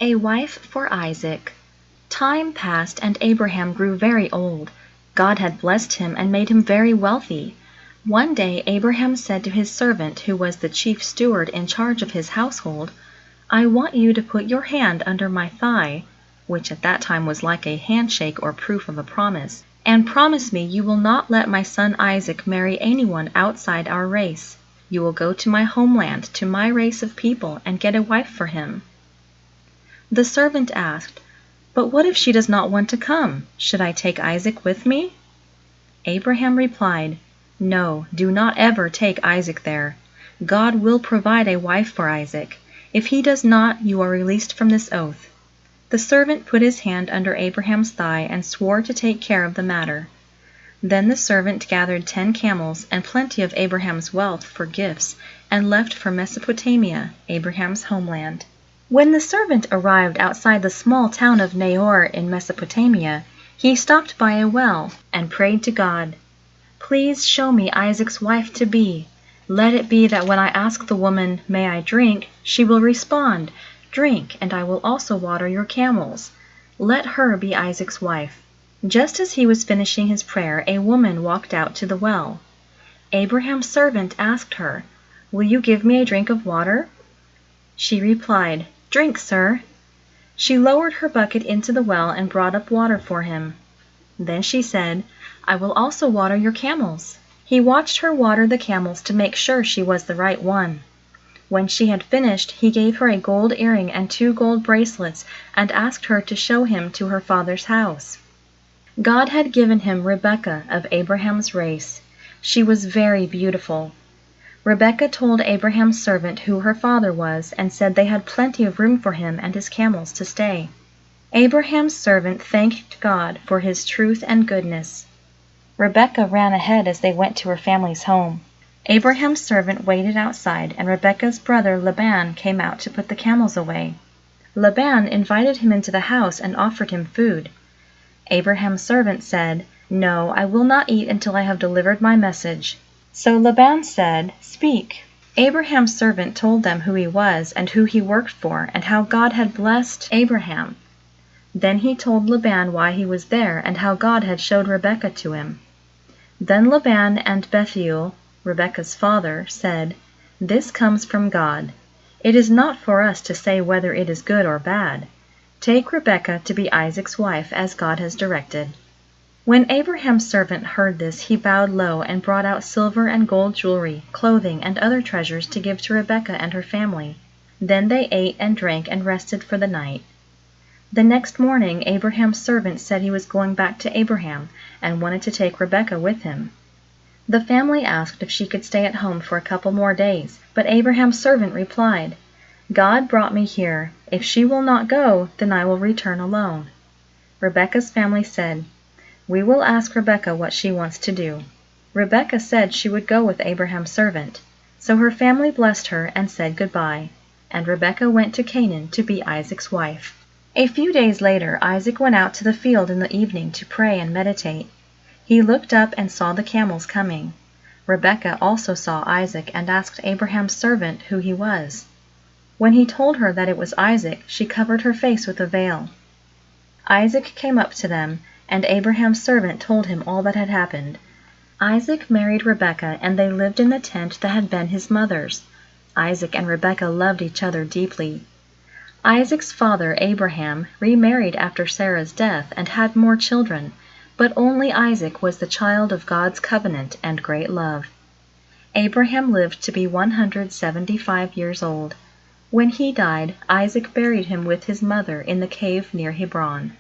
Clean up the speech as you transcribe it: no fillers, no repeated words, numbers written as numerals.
A wife for Isaac. Time passed, and Abraham grew very old. God had blessed him and made him very wealthy. One day Abraham said to his servant, who was the chief steward in charge of his household, "I want you to put your hand under my thigh," which at that time was like a handshake or proof of a promise, "and promise me you will not let my son Isaac marry anyone outside our race. You will go to my homeland, to my race of people, and get a wife for him." The servant asked, "But what if she does not want to come? Should I take Isaac with me?" Abraham replied, "No, do not ever take Isaac there. God will provide a wife for Isaac. If he does not, you are released from this oath." The servant put his hand under Abraham's thigh and swore to take care of the matter. Then the servant gathered 10 camels and plenty of Abraham's wealth for gifts, and left for Mesopotamia, Abraham's homeland. When the servant arrived outside the small town of Nahor in Mesopotamia, he stopped by a well and prayed to God, "Please show me Isaac's wife to be. Let it be that when I ask the woman, 'May I drink?' she will respond, 'Drink, and I will also water your camels.' Let her be Isaac's wife." Just as he was finishing his prayer, a woman walked out to the well. Abraham's servant asked her, "Will you give me a drink of water?" She replied, "Drink, sir." She lowered her bucket into the well and brought up water for him. Then she said, "I will also water your camels." He watched her water the camels to make sure she was the right one. When she had finished, he gave her a gold earring and 2 gold bracelets and asked her to show him to her father's house. God had given him Rebekah of Abraham's race. She was very beautiful. Rebekah told Abraham's servant who her father was, and said they had plenty of room for him and his camels to stay. Abraham's servant thanked God for his truth and goodness. Rebekah ran ahead as they went to her family's home. Abraham's servant waited outside, and Rebekah's brother Laban came out to put the camels away. Laban invited him into the house and offered him food. Abraham's servant said, "No, I will not eat until I have delivered my message." So Laban said, "Speak." Abraham's servant told them who he was and who he worked for, and how God had blessed Abraham. Then he told Laban why he was there and how God had showed Rebekah to him. Then Laban and Bethuel, Rebekah's father, said, "This comes from God. It is not for us to say whether it is good or bad. Take Rebekah to be Isaac's wife, as God has directed." When Abraham's servant heard this, he bowed low and brought out silver and gold jewelry, clothing, and other treasures to give to Rebekah and her family. Then they ate and drank and rested for the night. The next morning Abraham's servant said he was going back to Abraham and wanted to take Rebekah with him. The family asked if she could stay at home for a couple more days, but Abraham's servant replied, "God brought me here. If she will not go, then I will return alone." Rebekah's family said, "We will ask Rebekah what she wants to do." Rebekah said she would go with Abraham's servant. So her family blessed her and said goodbye, and Rebekah went to Canaan to be Isaac's wife. A few days later, Isaac went out to the field in the evening to pray and meditate. He looked up and saw the camels coming. Rebekah also saw Isaac and asked Abraham's servant who he was. When he told her that it was Isaac, she covered her face with a veil. Isaac came up to them, and Abraham's servant told him all that had happened. Isaac married Rebekah, and they lived in the tent that had been his mother's. Isaac and Rebekah loved each other deeply. Isaac's father, Abraham, remarried after Sarah's death and had more children, but only Isaac was the child of God's covenant and great love. Abraham lived to be 175 years old. When he died, Isaac buried him with his mother in the cave near Hebron.